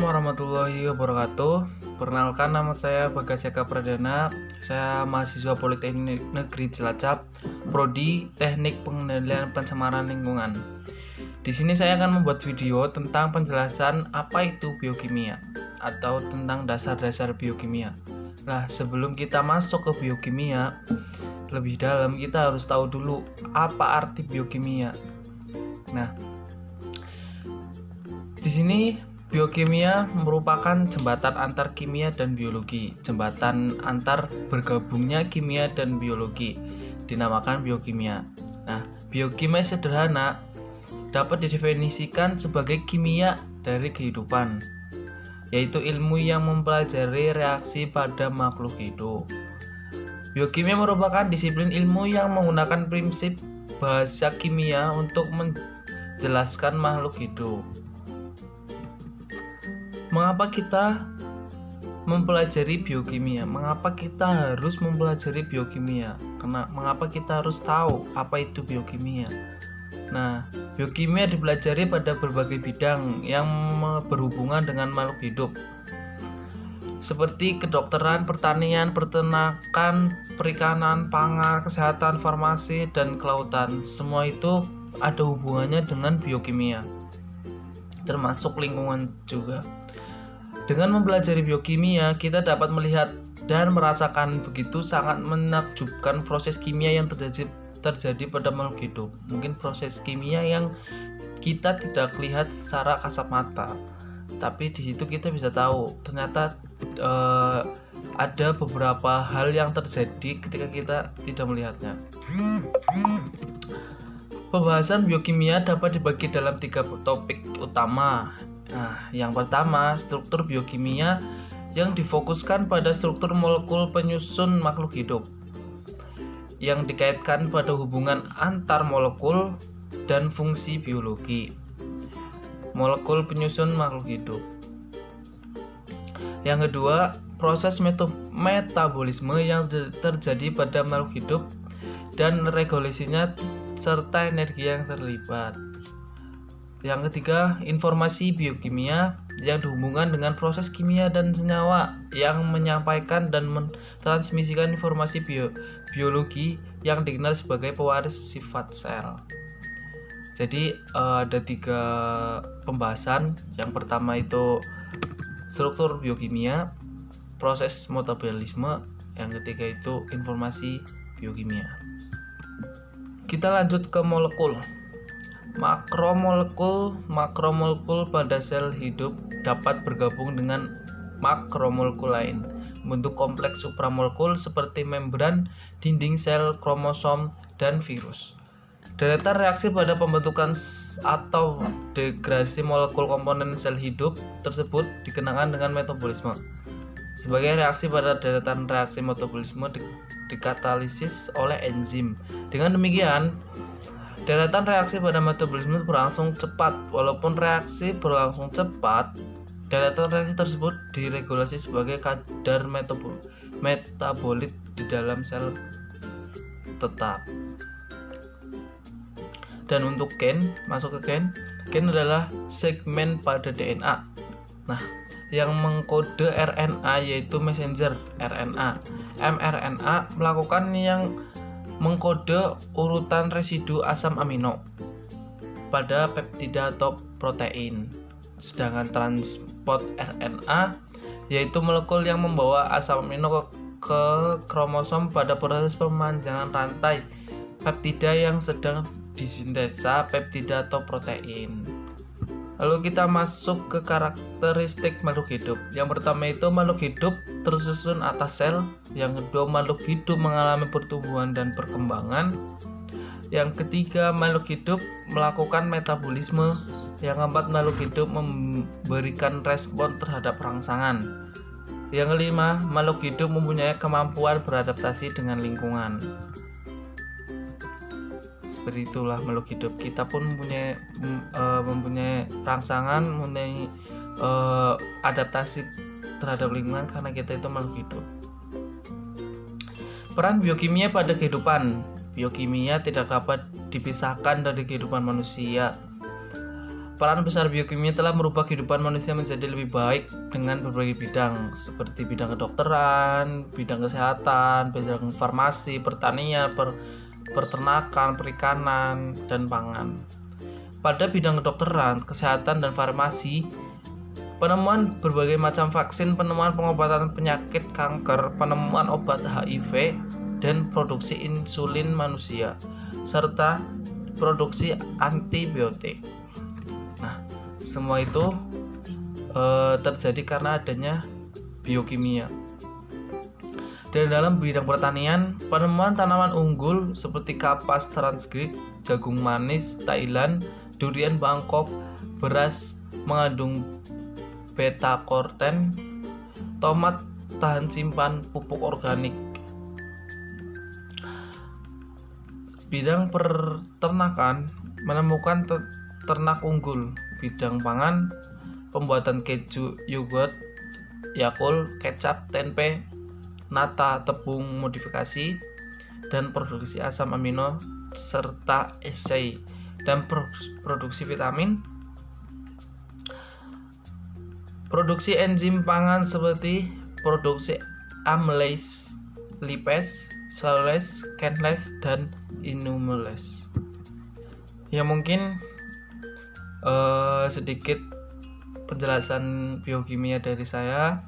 Assalamualaikum warahmatullahi wabarakatuh. Perkenalkan, nama saya Bagas Eka Pradana. Saya mahasiswa Politeknik Negeri Cilacap, Prodi Teknik Pengendalian Pencemaran Lingkungan. Di sini saya akan membuat video tentang penjelasan apa itu biokimia atau tentang dasar-dasar biokimia. Nah, sebelum kita masuk ke biokimia lebih dalam, kita harus tahu dulu apa arti biokimia. Nah, di sini biokimia merupakan jembatan antar kimia dan biologi. Jembatan antar bergabungnya kimia dan biologi dinamakan biokimia. Nah, biokimia sederhana dapat didefinisikan sebagai kimia dari kehidupan, yaitu ilmu yang mempelajari reaksi pada makhluk hidup. Biokimia merupakan disiplin ilmu yang menggunakan prinsip bahasa kimia untuk menjelaskan makhluk hidup. Mengapa kita mempelajari biokimia? Mengapa kita harus mempelajari biokimia? Mengapa kita harus tahu apa itu biokimia? Nah, biokimia dipelajari pada berbagai bidang yang berhubungan dengan makhluk hidup, seperti kedokteran, pertanian, peternakan, perikanan, pangan, kesehatan, farmasi, dan kelautan. Semua itu ada hubungannya dengan biokimia, termasuk lingkungan juga. Dengan mempelajari biokimia, kita dapat melihat dan merasakan begitu sangat menakjubkan proses kimia yang terjadi pada makhluk hidup. Mungkin proses kimia yang kita tidak lihat secara kasat mata, tapi di situ kita bisa tahu ternyata ada beberapa hal yang terjadi ketika kita tidak melihatnya. Pembahasan biokimia dapat dibagi dalam 3 topik utama. Nah, yang pertama, struktur biokimia yang difokuskan pada struktur molekul penyusun makhluk hidup, yang dikaitkan pada hubungan antar molekul dan fungsi biologi. Molekul penyusun makhluk hidup. Yang kedua, proses metabolisme yang terjadi pada makhluk hidup dan regulasinya serta energi yang terlibat. Yang ketiga, informasi biokimia yang dihubungkan dengan proses kimia dan senyawa yang menyampaikan dan mentransmisikan informasi biologi yang dikenal sebagai pewaris sifat sel. Jadi ada 3 pembahasan. Yang pertama itu struktur biokimia, proses metabolisme, yang ketiga itu informasi biokimia. Kita lanjut ke molekul. Makromolekul pada sel hidup dapat bergabung dengan makromolekul lain, membentuk kompleks supramolekul seperti membran, dinding sel, kromosom, dan virus. Deretan reaksi pada pembentukan atau degradasi molekul komponen sel hidup tersebut dikenakan dengan metabolisme. Sebagai reaksi pada deretan reaksi metabolisme dikatalisis oleh enzim. Dengan demikian, deretan reaksi pada metabolisme berlangsung cepat. Walaupun reaksi berlangsung cepat, deretan reaksi tersebut diregulasi sebagai kadar metabolit di dalam sel tetap. Dan untuk gen, masuk ke gen adalah segmen pada DNA. Nah, yang mengkode RNA yaitu messenger RNA. mRNA melakukan yang mengkode urutan residu asam amino pada peptida atau protein. Sedangkan transport RNA yaitu molekul yang membawa asam amino ke kromosom pada proses pemanjangan rantai peptida yang sedang disintesa peptida atau protein. Lalu kita masuk ke karakteristik makhluk hidup. Yang pertama itu makhluk hidup tersusun atas sel. Yang kedua, makhluk hidup mengalami pertumbuhan dan perkembangan. Yang ketiga, makhluk hidup melakukan metabolisme. Yang keempat, makhluk hidup memberikan respon terhadap rangsangan. Yang kelima, makhluk hidup mempunyai kemampuan beradaptasi dengan lingkungan. Seperti itulah makhluk hidup. Kita pun mempunyai rangsangan, mempunyai adaptasi terhadap lingkungan karena kita itu makhluk hidup. Peran biokimia pada kehidupan. Biokimia tidak dapat dipisahkan dari kehidupan manusia. Peran besar biokimia telah merubah kehidupan manusia menjadi lebih baik dengan berbagai bidang, seperti bidang kedokteran, bidang kesehatan, bidang farmasi, pertanian, peternakan, perikanan, dan pangan. Pada bidang kedokteran, kesehatan, dan farmasi, penemuan berbagai macam vaksin, penemuan pengobatan penyakit kanker, penemuan obat HIV, dan produksi insulin manusia, serta produksi antibiotik. Nah, semua itu terjadi karena adanya biokimia. Dan dalam bidang pertanian, penemuan tanaman unggul seperti kapas transgrit, jagung manis Thailand, durian Bangkok, beras mengandung beta-karoten, tomat tahan simpan pupuk organik. Bidang peternakan menemukan ternak unggul, bidang pangan, pembuatan keju, yogurt, Yakult, kecap, tempe, nata, tepung modifikasi, dan produksi asam amino serta esai, dan produksi vitamin, produksi enzim pangan seperti produksi amylase, lipase, cellulase, kinase, dan inulase. Ya mungkin sedikit penjelasan biokimia dari saya.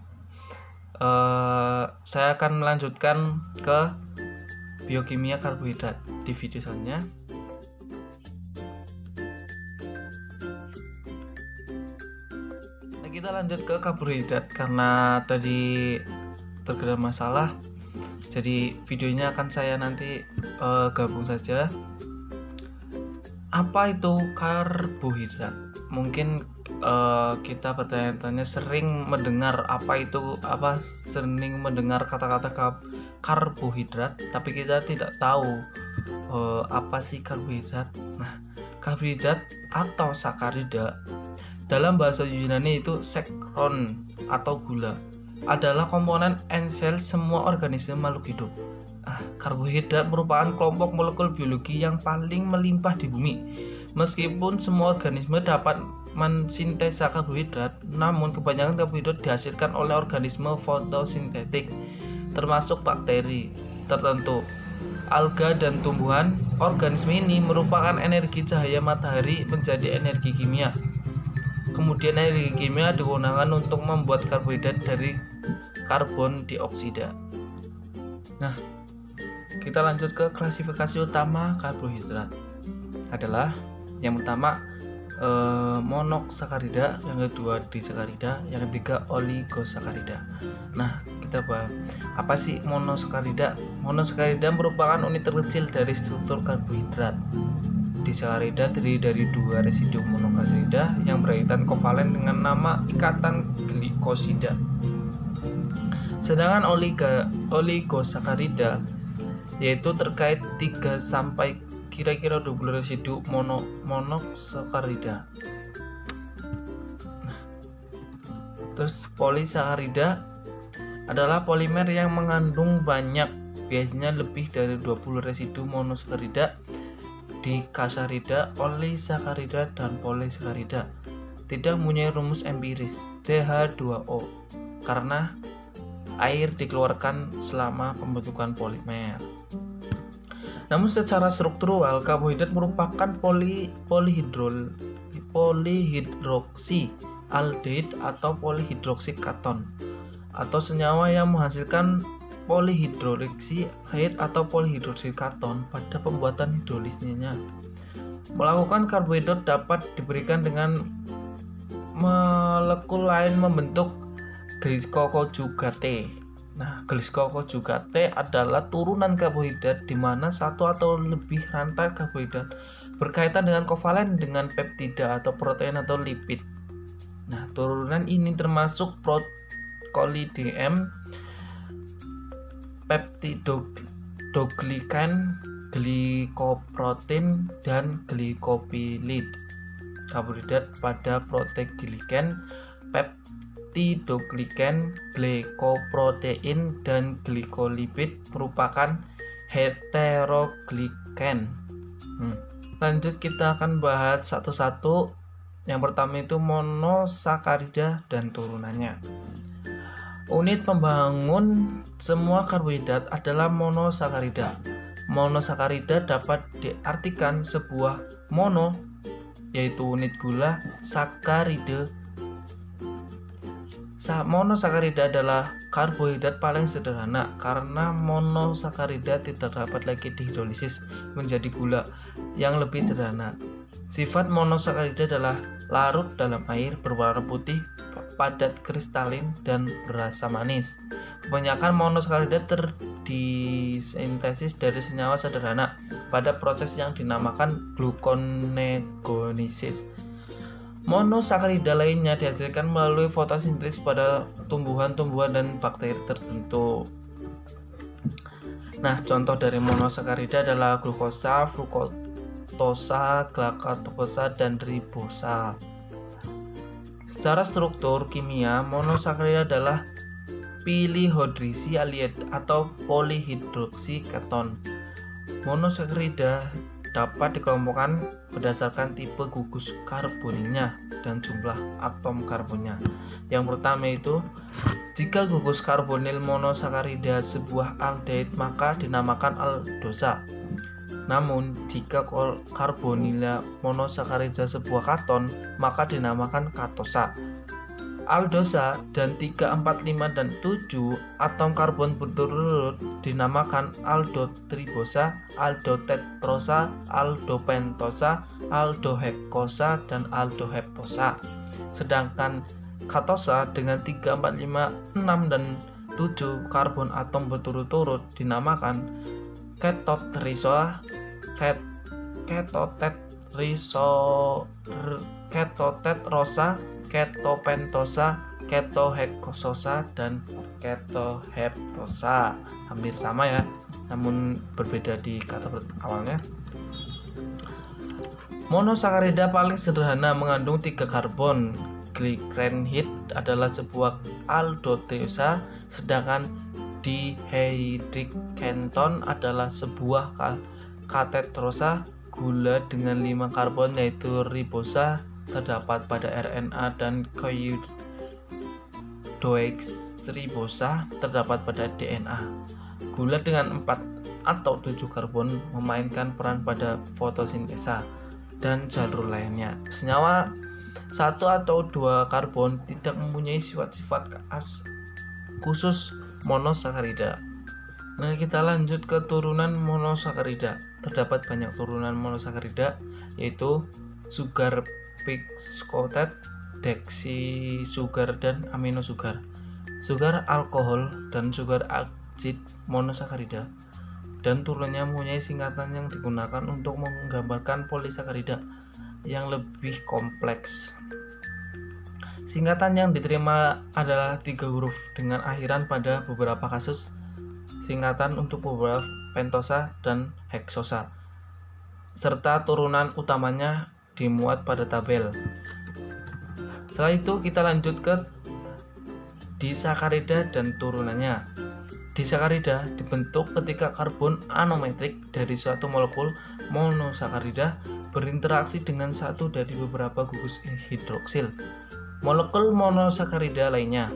Saya akan melanjutkan ke biokimia karbohidrat di video selanjutnya. Nah, kita lanjut ke karbohidrat karena tadi terkena masalah, jadi videonya akan saya nanti gabung saja. Apa itu karbohidrat? Mungkin kita bertanya-tanya sering mendengar sering mendengar kata-kata karbohidrat, tapi kita tidak tahu apa sih karbohidrat. Nah, karbohidrat atau sakarida dalam bahasa Yunani itu sekron atau gula, adalah komponen ensel semua organisme makhluk hidup. Karbohidrat merupakan kelompok molekul biologi yang paling melimpah di bumi. Meskipun semua organisme dapat mensintesa karbohidrat, namun kebanyakan karbohidrat dihasilkan oleh organisme fotosintetik, termasuk bakteri tertentu, alga, dan tumbuhan. Organisme ini merupakan energi cahaya matahari menjadi energi kimia. Kemudian energi kimia digunakan untuk membuat karbohidrat dari karbon dioksida. Nah, kita lanjut ke klasifikasi utama karbohidrat. Adalah yang pertama monosakarida, yang kedua disakarida, yang ketiga oligosakarida. Nah, kita bahas apa sih monosakarida? Monosakarida merupakan unit terkecil dari struktur karbohidrat. Disakarida terdiri dari dua residu monosakarida yang berkaitan kovalen dengan nama ikatan glikosida. Sedangkan oligosakarida yaitu terkait 3 sampai kira-kira 20 residu monosakarida. Terus polisakarida adalah polimer yang mengandung banyak, biasanya lebih dari 20 residu monosakarida. Dikasarida, olisakarida, dan polisakarida tidak mempunyai rumus empiris CH2O karena air dikeluarkan selama pembentukan polimer. Namun secara struktural, karbohidrat merupakan polihidroksi aldehyde atau polihidroksi keton, atau senyawa yang menghasilkan polihidroksi aldehyde atau polihidroksi keton pada pembuatan hidrolisnya. Melakukan karbohidrat dapat diberikan dengan molekul lain membentuk glikokojugate. Nah, glikokojugate adalah turunan karbohidrat di mana satu atau lebih rantai karbohidrat berkaitan dengan kovalen dengan peptida atau protein atau lipid. Nah, turunan ini termasuk protokolidium, peptidoglikan, glikoprotein, dan glikopilid. Karbohidrat pada proteoglikan, peptidoglikan, glikoprotein, dan glikolipid merupakan heteroglikan. Lanjut, kita akan bahas satu-satu Yang pertama itu monosakarida dan turunannya. Unit pembangun semua karbohidrat adalah monosakarida. Monosakarida dapat diartikan sebuah mono, yaitu unit gula, sakarida. Monosakarida adalah karbohidrat paling sederhana karena monosakarida tidak dapat lagi dihidrolisis menjadi gula yang lebih sederhana. Sifat monosakarida adalah larut dalam air, berwarna putih, padat kristalin, dan berasa manis. Kebanyakan monosakarida terdisintesis dari senyawa sederhana pada proses yang dinamakan gluconeogenesis. Monosakarida lainnya dihasilkan melalui fotosintesis pada tumbuhan-tumbuhan dan bakteri tertentu. Nah, contoh dari monosakarida adalah glukosa, fruktosa, galaktosa, dan ribosa. Secara struktur kimia, monosakarida adalah pilihidroksi aldehyde atau polihidroksi keton. Monosakarida dapat dikelompokkan berdasarkan tipe gugus karbonilnya dan jumlah atom karbonnya. Yang pertama itu, jika gugus karbonil monosakarida sebuah aldehyde maka dinamakan aldosa. Namun, jika karbonil monosakarida sebuah katon maka dinamakan katosa. Aldosa dan 3, 4, 5, dan 7 atom karbon berturut-turut dinamakan aldotribosa, aldotetrosa, aldopentosa, aldoheksosa, dan aldoheptosa. Sedangkan katosa dengan 3, 4, 5, 6, dan 7 karbon atom berturut-turut dinamakan ketotetrosa, ketopentosa, ketoheksosa, dan ketoheptosa. Hampir sama ya, namun berbeda di kata awalnya. Monosakarida paling sederhana mengandung 3 karbon. Glycerin adalah sebuah aldoterosa, sedangkan dihydrogenton adalah sebuah katetrosa. Gula dengan 5 karbon yaitu ribosa terdapat pada RNA dan deoksiribosa terdapat pada DNA. Gula dengan 4 atau 7 karbon memainkan peran pada fotosintesa dan jalur lainnya. Senyawa 1 atau 2 karbon tidak mempunyai sifat-sifat khas khusus monosakarida. Nah, kita lanjut ke turunan monosakarida. Terdapat banyak turunan monosakarida, yaitu sugar picotate, deoksisugar, dan aminosugar. Sugar alkohol dan sugar acid monosakarida. Dan turunannya mempunyai singkatan yang digunakan untuk menggambarkan polisakarida yang lebih kompleks. Singkatan yang diterima adalah 3 huruf dengan akhiran pada beberapa kasus singkatan untuk beberapa pentosa dan heksosa, serta turunan utamanya dimuat pada tabel. Setelah itu kita lanjut ke disakarida dan turunannya. Disakarida dibentuk ketika karbon anometrik dari suatu molekul monosakarida berinteraksi dengan satu dari beberapa gugus hidroksil molekul monosakarida lainnya.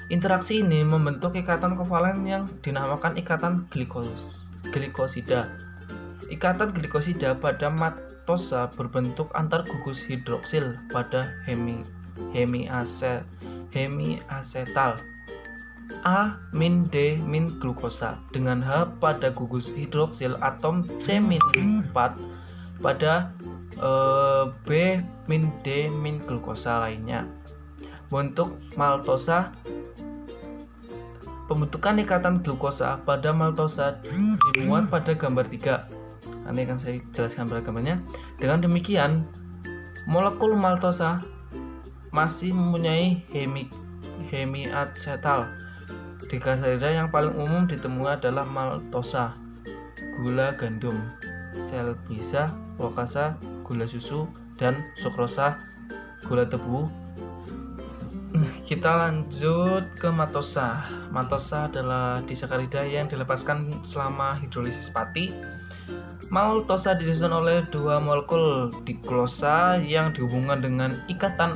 Interaksi ini membentuk ikatan kovalen yang dinamakan ikatan glikosida. Ikatan glikosida pada matosa berbentuk antar gugus hidroksil pada hemiasetal A-D- glukosa dengan H pada gugus hidroksil atom C-4 pada B-D- glukosa lainnya. Bentuk maltosa. Pembentukan ikatan glukosa pada maltosa dimuat pada gambar 3. Nanti akan saya jelaskan pada gambarnya. Dengan demikian, molekul maltosa masih mempunyai hemiacetal. Disakarida yang paling umum ditemui adalah maltosa, gula gandum, selbisa, lokasa, gula susu, dan sukrosa, gula tebu. Kita lanjut ke matosa. Matosa adalah disakarida yang dilepaskan selama hidrolisis pati. Maltosa disusun oleh dua molekul diglosa yang dihubungkan dengan ikatan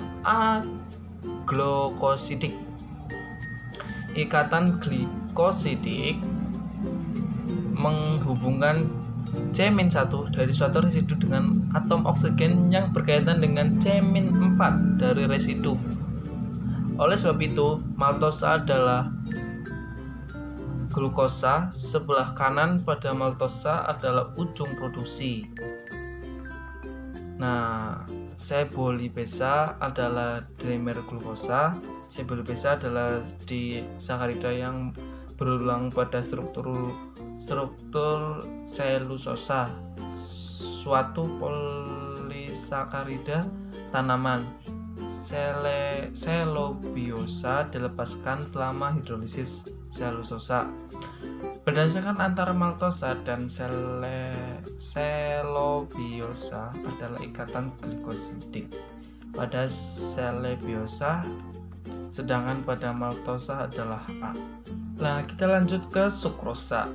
aglukosidik. Ikatan glikosidik menghubungkan C-1 dari suatu residu dengan atom oksigen yang berkaitan dengan C-4 dari residu. Oleh sebab itu, maltosa adalah glukosa. Sebelah kanan pada maltosa adalah ujung produksi. Nah, sebolipesa adalah dimer glukosa. Sebolipesa adalah disakarida yang berulang pada struktur selulosa, suatu polisakarida tanaman. Selobiosa dilepaskan selama hidrolisis selulosa. Berdasarkan antara maltosa dan selobiosa adalah ikatan glikosidik pada selobiosa, sedangkan pada maltosa adalah A. Nah, kita lanjut ke sukrosa.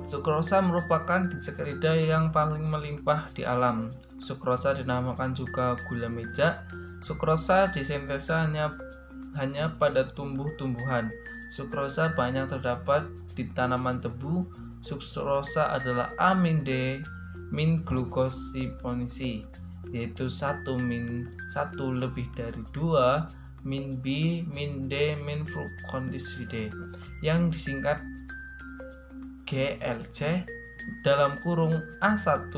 Sukrosa merupakan disakarida yang paling melimpah di alam. Sukrosa dinamakan juga gula meja. Sukrosa disintesa hanya pada tumbuh-tumbuhan. Sukrosa banyak terdapat di tanaman tebu. Sukrosa adalah amin D min glukosiponisi, yaitu 1 lebih dari 2 min B min D min fructosidase yang disingkat GLC dalam kurung A1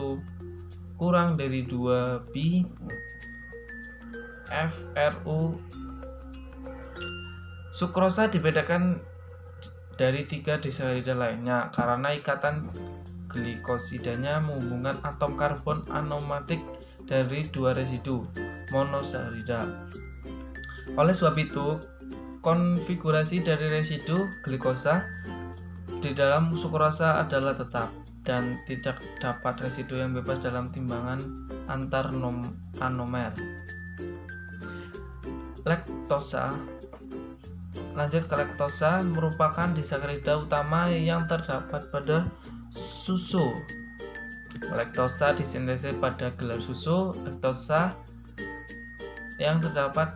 kurang dari 2 B FRU. Sukrosa dibedakan dari 3 disakarida lainnya karena ikatan glikosidanya menghubungkan atom karbon aromatik dari 2 residu monosakarida. Oleh sebab itu, konfigurasi dari residu glikosa di dalam sukrosa adalah tetap dan tidak dapat residu yang bebas dalam timbangan antar anomer. Laktosa. Lanjut ke laktosa, merupakan disakarida utama yang terdapat pada susu. Laktosa disintesis pada gelar susu. Laktosa yang terdapat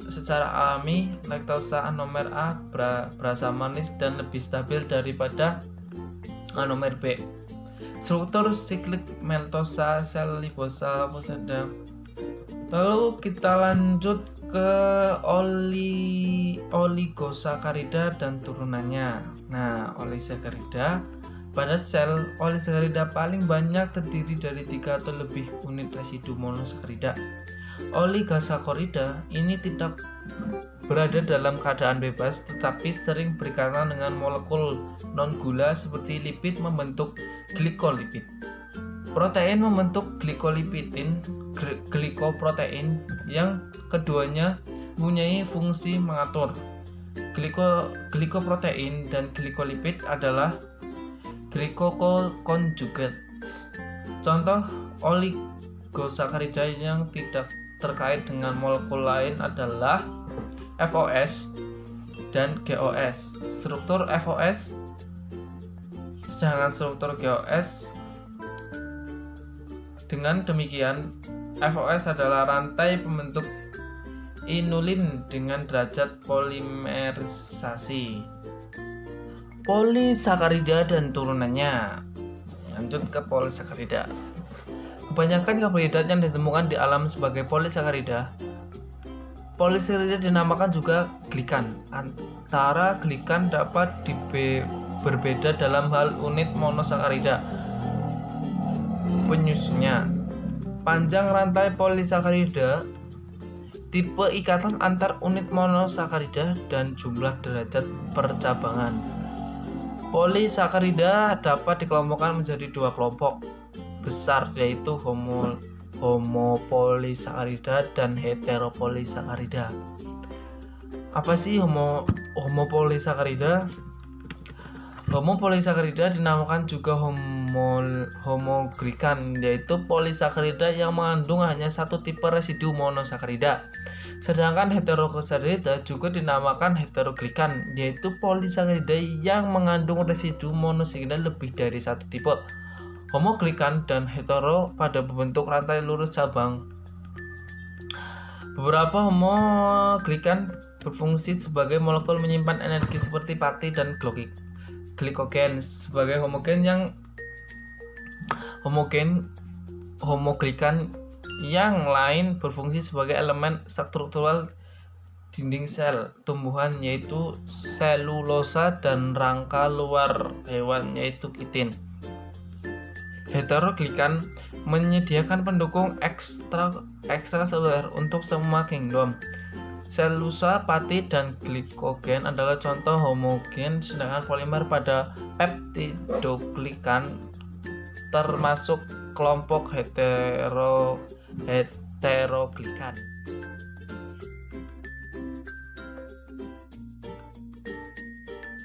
secara alami, laktosa anomer A berasa manis dan lebih stabil daripada anomer B. Struktur siklik maltosa sel-liposa posada. Lalu kita lanjut ke oligosakarida dan turunannya. Nah, oligosakarida pada sel oligosakarida paling banyak terdiri dari 3 atau lebih unit residu monosakarida. Oligosakarida ini tidak berada dalam keadaan bebas tetapi sering berikatan dengan molekul non-gula seperti lipid membentuk glikolipid. Protein membentuk glikoprotein yang keduanya mempunyai fungsi mengatur. Glikoprotein dan glikolipid adalah glikokonjugat. Contoh oligosakarida yang tidak terkait dengan molekul lain adalah FOS dan GOS. Struktur FOS sedangkan struktur GOS. Dengan demikian, FOS adalah rantai pembentuk inulin dengan derajat polimerisasi. Polisakarida dan turunannya. Lanjut ke polisakarida. Kebanyakan karbohidrat yang ditemukan di alam sebagai polisakarida. Polisakarida dinamakan juga glikan. Antara glikan dapat berbeda dalam hal unit monosakarida. Penyusunnya, panjang rantai polisakarida, tipe ikatan antar unit monosakarida, dan jumlah derajat percabangan. Polisakarida dapat dikelompokkan menjadi 2 kelompok besar, yaitu homopolisakarida dan heteropolisakarida. Apa sih homopolisakarida? Homopolisakarida dinamakan juga homoglikan, yaitu polisakarida yang mengandung hanya satu tipe residu monosakarida. Sedangkan heterosakarida juga dinamakan heteroglikan, yaitu polisakarida yang mengandung residu monosakarida lebih dari satu tipe. homoglikan dan hetero pada bentuk rantai lurus cabang. Beberapa homoglikan berfungsi sebagai molekul menyimpan energi seperti pati dan glikogen. Sebagai homoglikan yang lain berfungsi sebagai elemen struktural dinding sel tumbuhan yaitu selulosa dan rangka luar hewan yaitu kitin. Heteroglikan menyediakan pendukung ekstraseluler untuk semua kingdom. Selulosa, pati, dan glikogen adalah contoh homogen, sedangkan polimer pada peptidoglikan termasuk kelompok heteroglikan.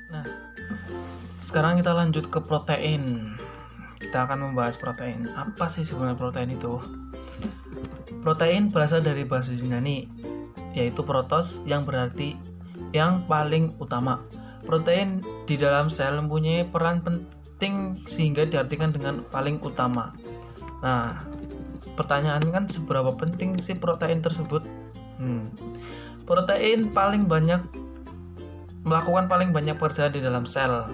Nah, sekarang kita lanjut ke protein. Kita akan membahas protein. Apa sih sebenarnya protein itu? Protein berasal dari bahasa Yunani, yaitu protos yang berarti yang paling utama. Protein di dalam sel mempunyai peran penting sehingga diartikan dengan paling utama. Nah, pertanyaan kan seberapa penting sih protein tersebut? Protein melakukan paling banyak pekerjaan di dalam sel.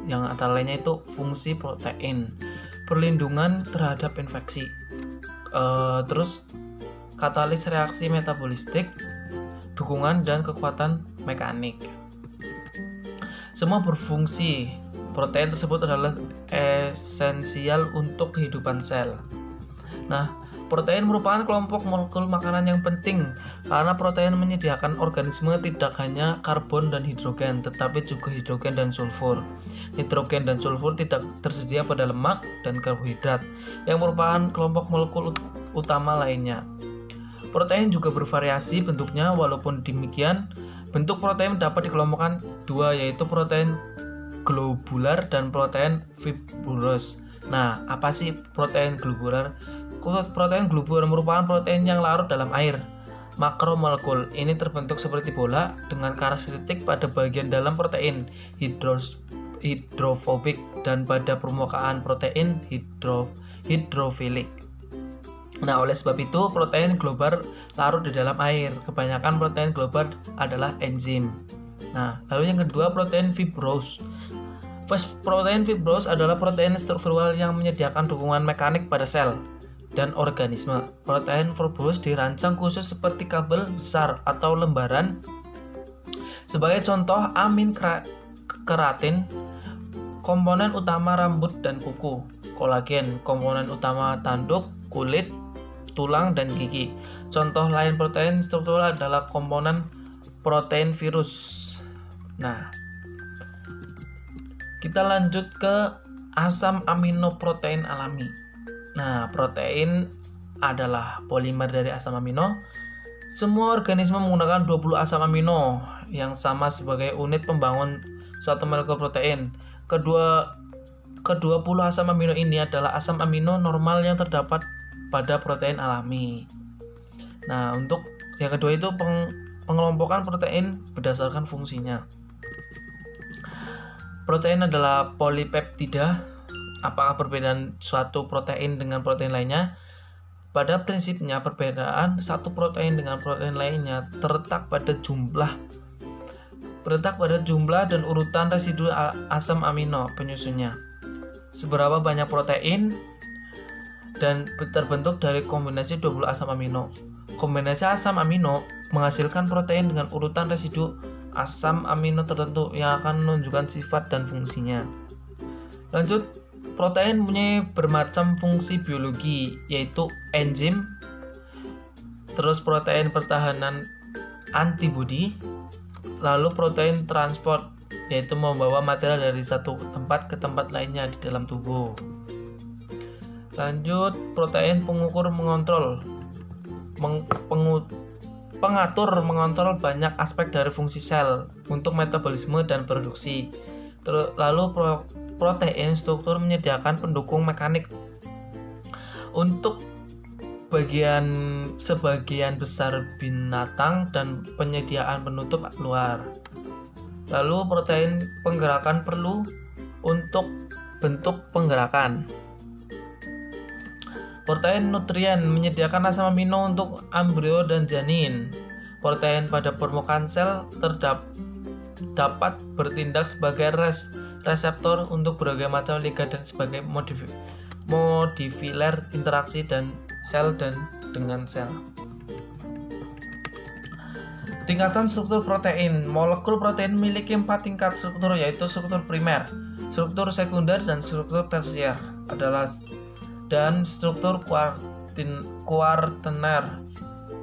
Yang antara lainnya itu fungsi protein, perlindungan terhadap infeksi, terus katalis reaksi metabolistik, dukungan dan kekuatan mekanik. Semua berfungsi. Protein tersebut adalah esensial untuk kehidupan sel. Nah, protein merupakan kelompok molekul makanan yang penting karena protein menyediakan organisme tidak hanya karbon dan hidrogen, tetapi juga hidrogen dan sulfur. Hidrogen dan sulfur tidak tersedia pada lemak dan karbohidrat, yang merupakan kelompok molekul utama lainnya. Protein juga bervariasi bentuknya, walaupun demikian, bentuk protein dapat dikelompokkan dua, yaitu protein globular dan protein fibrous. Nah, apa sih protein globular? Protein globular merupakan protein yang larut dalam air. Makromolekul ini terbentuk seperti bola dengan karakteristik pada bagian dalam protein hidrofobik dan pada permukaan protein hidrofilik. Nah, oleh sebab itu protein globular larut di dalam air. Kebanyakan protein globular adalah enzim. Nah, lalu yang kedua protein fibrous. Protein fibrous adalah protein struktural yang menyediakan dukungan mekanik pada sel dan organisme. Protein fibrous dirancang khusus seperti kabel besar atau lembaran. Sebagai contoh, amin keratin, komponen utama rambut dan kuku. Kolagen, komponen utama tanduk, kulit, tulang, dan gigi. Contoh lain protein struktural adalah komponen protein virus. Nah, kita lanjut ke asam amino protein alami. Nah, protein adalah polimer dari asam amino. Semua organisme menggunakan 20 asam amino yang sama sebagai unit pembangun suatu molekul protein. Ke-20 asam amino ini adalah asam amino normal yang terdapat pada protein alami. Nah, untuk yang kedua itu pengelompokan protein berdasarkan fungsinya. Protein adalah polipeptida. Apakah perbedaan suatu protein dengan protein lainnya? Pada prinsipnya, perbedaan satu protein dengan protein lainnya terletak pada jumlah dan urutan residu asam amino penyusunnya. Seberapa banyak protein dan terbentuk dari kombinasi 20 asam amino. Kombinasi asam amino menghasilkan protein dengan urutan residu asam amino tertentu yang akan menunjukkan sifat dan fungsinya. Lanjut, protein punya bermacam fungsi biologi, yaitu enzim, terus protein pertahanan antibodi, lalu protein transport, yaitu membawa material dari satu tempat ke tempat lainnya di dalam tubuh. Lanjut, protein pengukur mengontrol mengontrol banyak aspek dari fungsi sel untuk metabolisme dan produksi. Lalu protein struktur menyediakan pendukung mekanik untuk sebagian besar binatang dan penyediaan penutup luar. Lalu protein penggerakan perlu untuk bentuk penggerakan. Protein nutrien menyediakan asam amino untuk embrio dan janin. Protein pada permukaan sel dapat bertindak sebagai reseptor untuk berbagai macam ligand dan sebagai modifiler interaksi dan sel dan dengan sel. Tingkatan struktur protein. Molekul protein memiliki 4 tingkat struktur, yaitu struktur primer, struktur sekunder, dan struktur tersier dan struktur kuartener.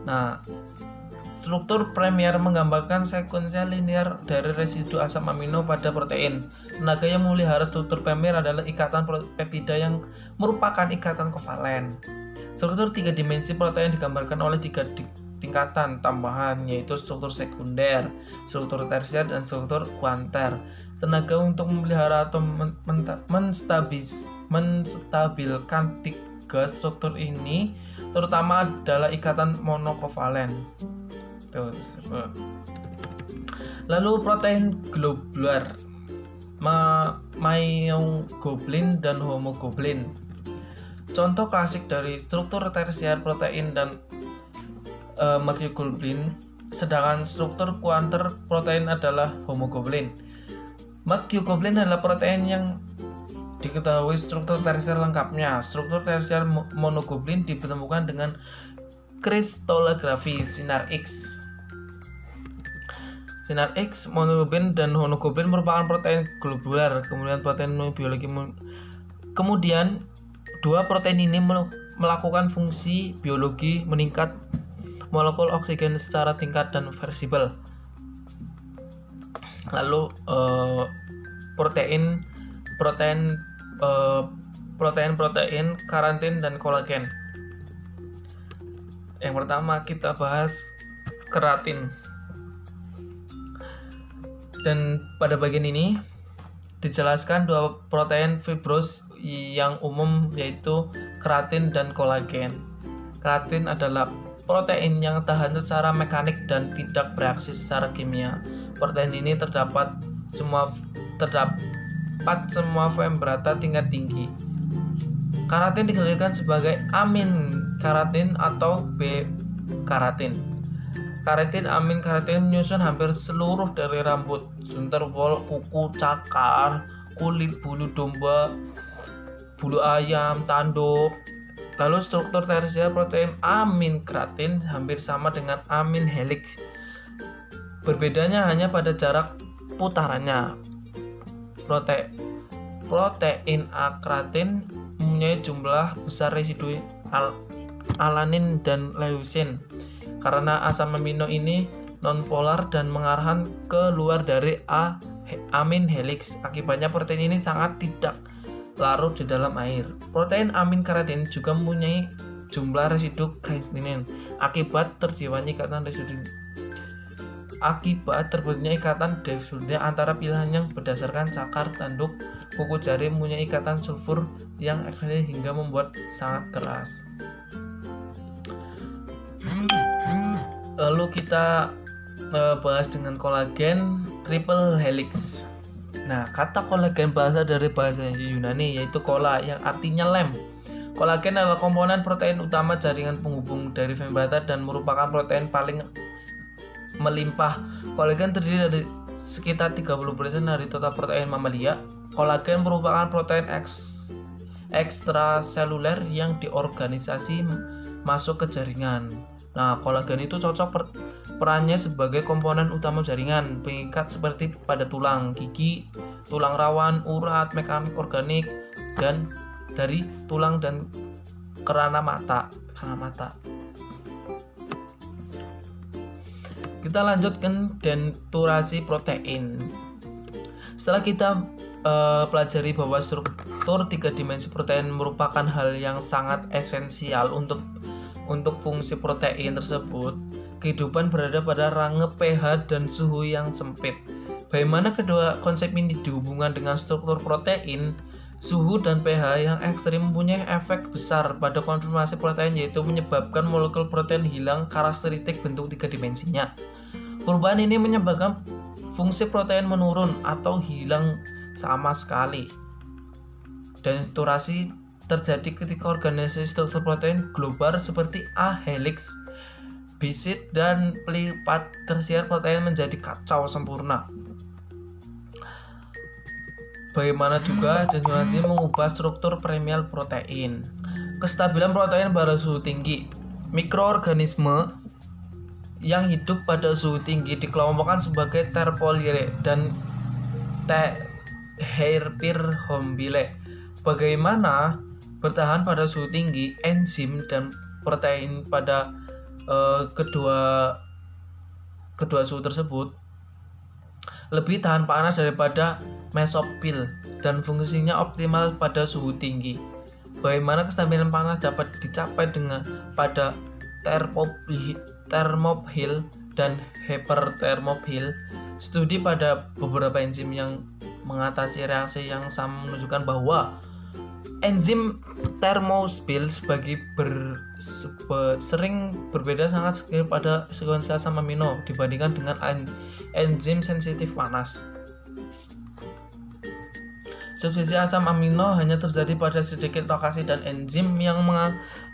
Nah, struktur primer menggambarkan sekuensial linear dari residu asam amino pada protein. Tenaga yang memelihara struktur primer adalah ikatan peptida yang merupakan ikatan kovalen. Struktur 3 dimensi protein digambarkan oleh 3 tingkatan tambahan, yaitu struktur sekunder, struktur tersier, dan struktur kuarter. Tenaga untuk memelihara atau menstabilkan 3 struktur ini terutama adalah ikatan monokovalen. Lalu protein globular, myoglobin dan hemoglobin. Contoh klasik dari struktur tersier protein dan myoglobin, sedangkan struktur kuarter protein adalah hemoglobin. Myoglobin adalah protein yang diketahui struktur tersier lengkapnya. Struktur tersier monoglobin ditemukan dengan kristalografi sinar X. Sinar X, monoglobin dan hemoglobin merupakan protein globular. Kemudian dua protein ini melakukan fungsi biologi meningkat molekul oksigen secara tingkat dan versibel. Lalu protein, keratin, dan kolagen. Yang pertama kita bahas keratin. Dan pada bagian ini dijelaskan dua protein fibros yang umum, yaitu keratin dan kolagen. Keratin adalah protein yang tahan secara mekanik dan tidak bereaksi secara kimia. Protein ini terdapat semua membrana tingkat tinggi. Keratin dikatakan sebagai amin keratin atau B-keratin. Keratin amin keratin menyusun hampir seluruh dari rambut, sunterwol, kuku, cakar, kulit, bulu domba, bulu ayam, tanduk. Lalu struktur tersier protein amin keratin hampir sama dengan amin helix. Berbedanya hanya pada jarak putarannya. Protein A keratin mempunyai jumlah besar residu alanin dan leusin. Karena asam amino ini nonpolar dan mengarahkan ke luar dari amin helix. Akibatnya protein ini sangat tidak larut di dalam air. Protein amin keratin juga mempunyai jumlah residu kreatinin. Akibat terbentuknya ikatan dioksida antara pilihan yang berdasarkan cakar, tanduk, kuku jari mempunyai ikatan sulfur yang ekstrim hingga membuat sangat keras. Lalu kita bahas dengan kolagen triple helix. Nah, kata kolagen berasal dari bahasa Yunani, yaitu kola, yang artinya lem. Kolagen adalah komponen protein utama jaringan penghubung dari membrana dan merupakan protein paling melimpah. Kolagen terdiri dari sekitar 30% dari total protein mamalia. Kolagen merupakan protein ekstraseluler yang diorganisasi masuk ke jaringan. Nah, kolagen itu cocok perannya sebagai komponen utama jaringan pengikat seperti pada tulang, gigi, tulang rawan, urat, mekanik organik, dan dari tulang dan kerana mata. Kita lanjutkan denaturasi protein. Setelah kita pelajari bahwa struktur 3 dimensi protein merupakan hal yang sangat esensial untuk fungsi protein tersebut, kehidupan berada pada range pH dan suhu yang sempit. Bagaimana kedua konsep ini dihubungkan dengan struktur protein? Suhu dan pH yang ekstrim mempunyai efek besar pada konformasi protein, yaitu menyebabkan molekul protein hilang karakteristik bentuk 3 dimensinya. Perubahan ini menyebabkan fungsi protein menurun atau hilang sama sekali. Denaturasi terjadi ketika organisasi struktur protein global seperti A helix, bisit, dan pelipat tersier protein menjadi kacau sempurna. Bagaimana juga denaturasi mengubah struktur premial protein. Kestabilan protein pada suhu tinggi. Mikroorganisme yang hidup pada suhu tinggi dikelompokkan sebagai Thermophile dan Herpetophile. Bagaimana bertahan pada suhu tinggi, enzim dan protein pada kedua suhu tersebut lebih tahan panas daripada mesofil dan fungsinya optimal pada suhu tinggi. Bagaimana kestabilan panas dapat dicapai dengan pada Thermophile dan Hyperthermophile. Studi pada beberapa enzim yang mengatasi reaksi yang sama menunjukkan bahwa enzim thermophile sering berbeda sangat signifikan pada sekuensi asam amino dibandingkan dengan enzim sensitif panas. Substitusi asam amino hanya terjadi pada sedikit lokasi dan enzim yang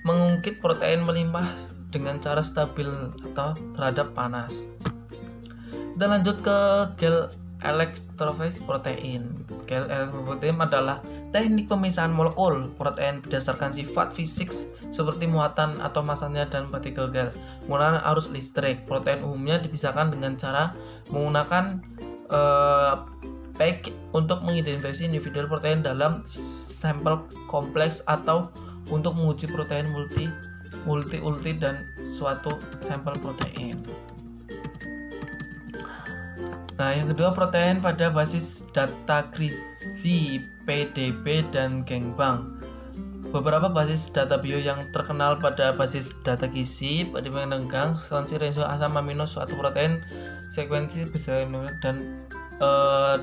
mengungkit protein melimpah dengan cara stabil atau terhadap panas. Kita lanjut ke gel elektrofis protein. Gel elektrofis protein adalah teknik pemisahan molekul protein berdasarkan sifat fisik seperti muatan atau masanya dan partikel gel. Menggunakan arus listrik, protein umumnya dipisahkan dengan cara menggunakan PEG untuk mengidentifikasi individu protein dalam sampel kompleks atau untuk menguji protein multi dan suatu sampel protein. Nah, yang kedua, protein pada basis data Crisi, PDB, dan Genbank. Beberapa basis data bio yang terkenal pada basis data Crisi, PDB, dan Genbank, sekuensi resiko asam amino suatu protein, sekuensi dan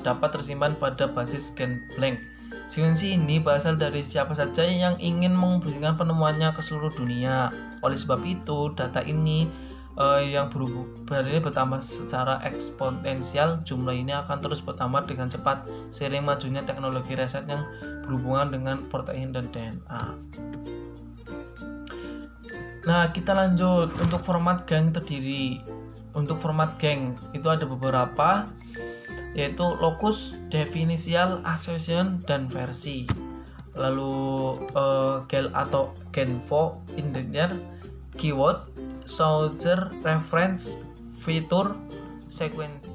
dapat tersimpan pada basis Genbank. Sekuensi ini berasal dari siapa saja yang ingin mempublikasikan penemuannya ke seluruh dunia. Oleh sebab itu, data ini yang bertambah secara eksponensial. Jumlah ini akan terus bertambah dengan cepat seiring majunya teknologi riset yang berhubungan dengan protein dan DNA. Nah, kita lanjut untuk format gang terdiri. Untuk format gang itu ada beberapa, yaitu locus, definisial, association, dan versi. Lalu gel atau genvo, indentar, keyword, soldier, reference, fitur, sequence.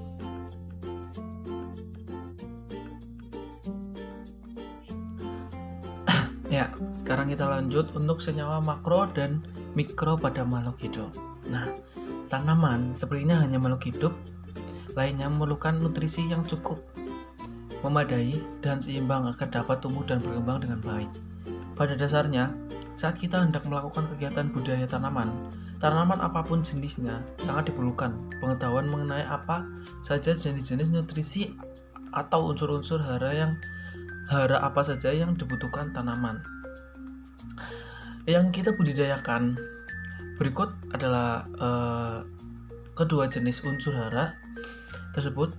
Ya, sekarang kita lanjut untuk senyawa makro dan mikro pada makhluk hidup. Nah, tanaman sepertinya hanya makhluk hidup lainnya memerlukan nutrisi yang cukup, memadai, dan seimbang agar dapat tumbuh dan berkembang dengan baik. Pada dasarnya, saat kita hendak melakukan kegiatan budidaya tanaman apapun jenisnya sangat diperlukan pengetahuan mengenai apa saja jenis-jenis nutrisi atau unsur-unsur hara apa saja yang dibutuhkan tanaman yang kita budidayakan. Berikut adalah kedua jenis unsur hara tersebut.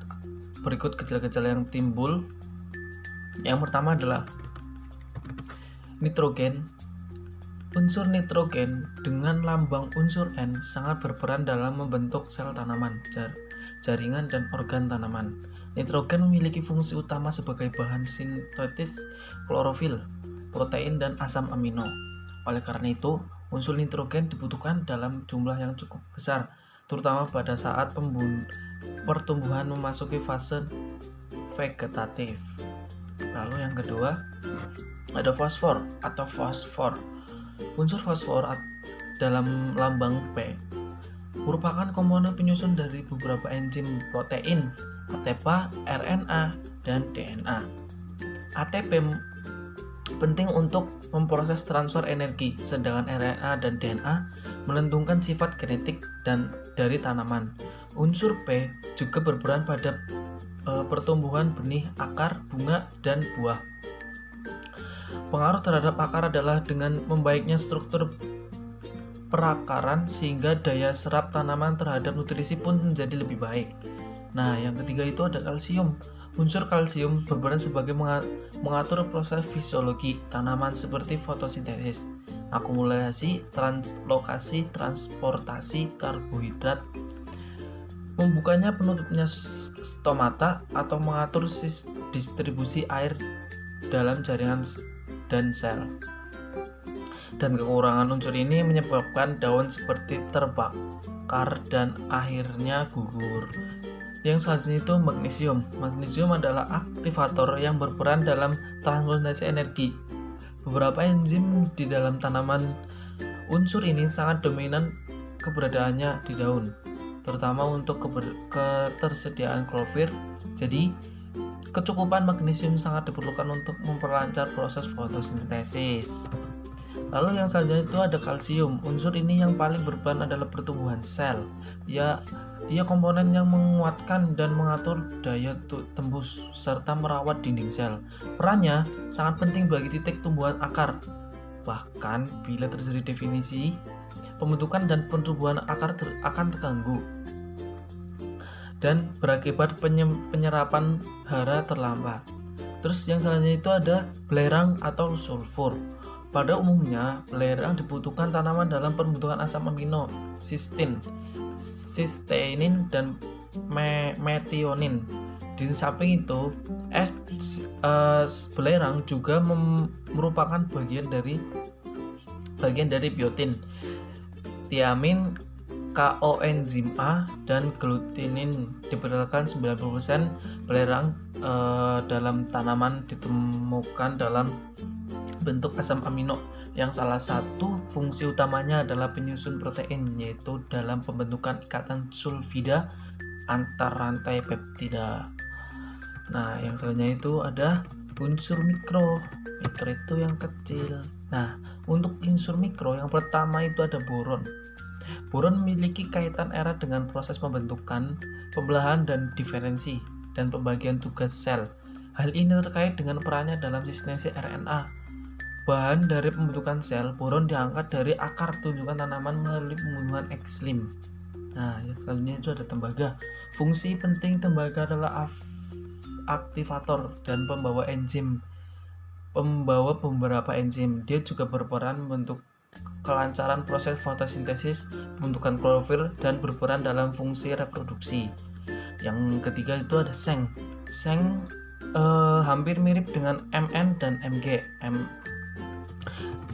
Berikut gejala-gejala yang timbul. Yang pertama adalah nitrogen. Unsur nitrogen dengan lambang unsur N sangat berperan dalam membentuk sel tanaman, jaringan, dan organ tanaman. Nitrogen memiliki fungsi utama sebagai bahan sintetis klorofil, protein, dan asam amino. Oleh karena itu, unsur nitrogen dibutuhkan dalam jumlah yang cukup besar, terutama pada saat pertumbuhan memasuki fase vegetatif. Lalu yang kedua, ada fosfor atau fosfor. Unsur fosfor dalam lambang P merupakan komponen penyusun dari beberapa enzim protein, ATP, RNA, dan DNA. ATP penting untuk memproses transfer energi, sedangkan RNA dan DNA menentukan sifat genetik dari tanaman. Unsur P juga berperan pada pertumbuhan benih, akar, bunga, dan buah. Pengaruh terhadap akar adalah dengan membaiknya struktur perakaran sehingga daya serap tanaman terhadap nutrisi pun menjadi lebih baik. Nah, yang ketiga itu ada kalsium. Unsur kalsium berperan sebagai mengatur proses fisiologi tanaman seperti fotosintesis, akumulasi, translokasi, transportasi karbohidrat, membukanya penutupnya stomata atau mengatur distribusi air dalam jaringan dan sel. Dan kekurangan unsur ini menyebabkan daun seperti terbakar dan akhirnya gugur. Yang selanjutnya itu magnesium. Magnesium adalah aktivator yang berperan dalam transformasi energi. Beberapa enzim di dalam tanaman unsur ini sangat dominan keberadaannya di daun, terutama untuk ketersediaan klorofil. Jadi, kecukupan magnesium sangat diperlukan untuk memperlancar proses fotosintesis. Lalu yang selanjutnya itu ada kalsium. Unsur ini yang paling berperan adalah pertumbuhan sel. Ia komponen yang menguatkan dan mengatur daya tembus serta merawat dinding sel. Perannya sangat penting bagi titik tumbuhan akar. Bahkan bila terjadi definisi, pembentukan dan pertumbuhan akar akan terganggu dan berakibat penyerapan hara terlambat. Terus yang selanjutnya itu ada belerang atau sulfur. Pada umumnya, belerang dibutuhkan tanaman dalam pembentukan asam amino, cysteinin, dan metionin. Di samping itu, belerang juga merupakan bagian dari biotin, tiamin, koenzim A, dan glutenin. Diperkirakan 90% belerang dalam tanaman ditemukan dalam bentuk asam amino yang salah satu fungsi utamanya adalah penyusun protein, yaitu dalam pembentukan ikatan sulfida antar rantai peptida. Nah, yang selanjutnya itu ada unsur mikro. Mikro itu yang kecil. Nah, untuk unsur mikro yang pertama itu ada boron. Boron memiliki kaitan erat dengan proses pembentukan, pembelahan dan diferensi, dan pembagian tugas sel. Hal ini terkait dengan perannya dalam sintesis RNA. Bahan dari pembentukan sel, boron diangkat dari akar tunjukan tanaman melalui pembunuhan ekslim. Nah, yang selanjutnya itu ada tembaga. Fungsi penting tembaga adalah aktivator dan pembawa beberapa enzim. Dia juga berperan membentuk kelancaran proses fotosintesis, pembentukan klorofil, dan berperan dalam fungsi reproduksi. Yang ketiga itu ada seng. Seng hampir mirip dengan Mn dan Mg.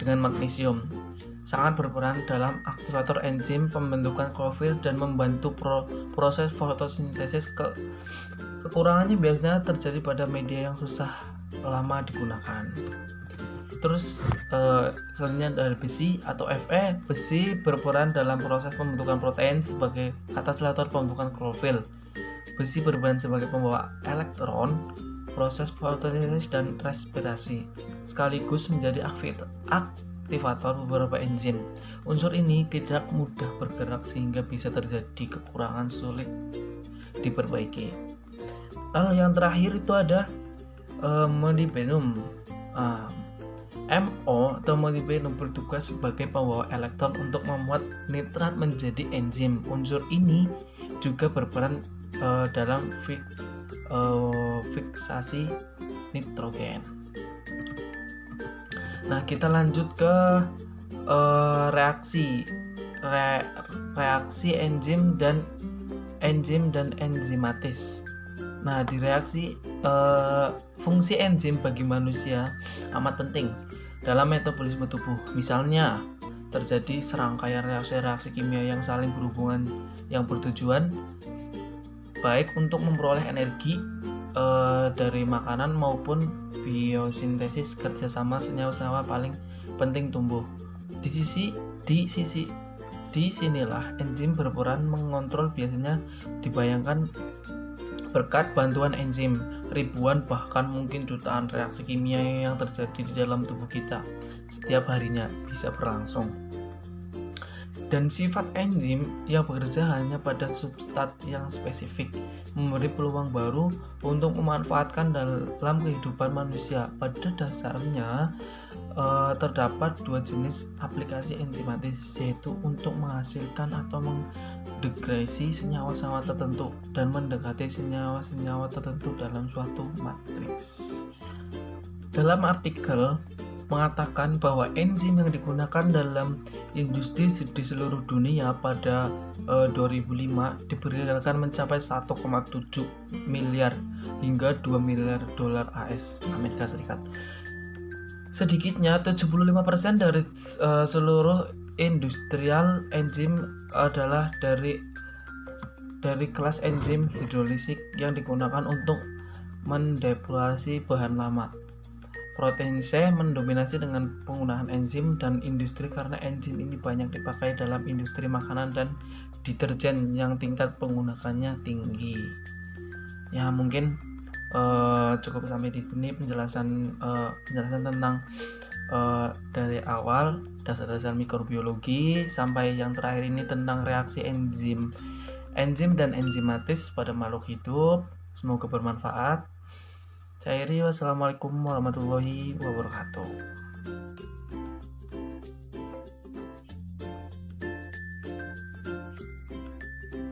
Dengan magnesium sangat berperan dalam aktivator enzim pembentukan klorofil dan membantu proses fotosintesis. Kekurangannya biasanya terjadi pada media yang susah lama digunakan. Terus selanjutnya ada besi atau Fe. Besi berperan dalam proses pembentukan protein sebagai katalisator pembentukan klorofil. Besi berperan sebagai pembawa elektron proses fotosintesis dan respirasi, sekaligus menjadi aktivator beberapa enzim. Unsur ini tidak mudah bergerak sehingga bisa terjadi kekurangan sulit diperbaiki. Lalu yang terakhir itu ada molybdenum. MO atau molybdenum bertugas sebagai pembawa elektron untuk membuat nitrat menjadi enzim. Unsur ini juga berperan dalam fiksasi nitrogen. Nah, kita lanjut ke reaksi enzim dan enzimatis. Nah, di reaksi fungsi enzim bagi manusia amat penting dalam metabolisme tubuh. Misalnya, terjadi serangkaian reaksi-reaksi kimia yang saling berhubungan yang bertujuan baik untuk memperoleh energi dari makanan maupun biosintesis. Kerjasama senyawa-senyawa paling penting tumbuh. Di sinilah enzim berperan mengontrol. Biasanya dibayangkan berkat bantuan enzim, ribuan bahkan mungkin jutaan reaksi kimia yang terjadi di dalam tubuh kita setiap harinya bisa berlangsung. Dan sifat enzim yang bekerja hanya pada substrat yang spesifik, memberi peluang baru untuk memanfaatkan dalam kehidupan manusia. Pada dasarnya terdapat dua jenis aplikasi enzimatis, yaitu untuk menghasilkan atau mendegrasi senyawa-senyawa tertentu dan mendekati senyawa-senyawa tertentu dalam suatu matriks. Dalam artikel mengatakan bahwa enzim yang digunakan dalam industri di seluruh dunia pada 2005 diperkirakan mencapai 1,7 miliar hingga 2 miliar dolar AS Amerika Serikat. Sedikitnya 75% dari seluruh industrial enzim adalah dari kelas enzim hidrolisik yang digunakan untuk mendepolasi bahan lama. Protein C mendominasi dengan penggunaan enzim dan industri karena enzim ini banyak dipakai dalam industri makanan dan deterjen yang tingkat penggunaannya tinggi. Ya, mungkin cukup sampai di sini penjelasan tentang dari awal dasar-dasar mikrobiologi sampai yang terakhir ini tentang reaksi enzim dan enzimatis pada makhluk hidup. Semoga bermanfaat. Saya Iri, wassalamualaikum warahmatullahi wabarakatuh.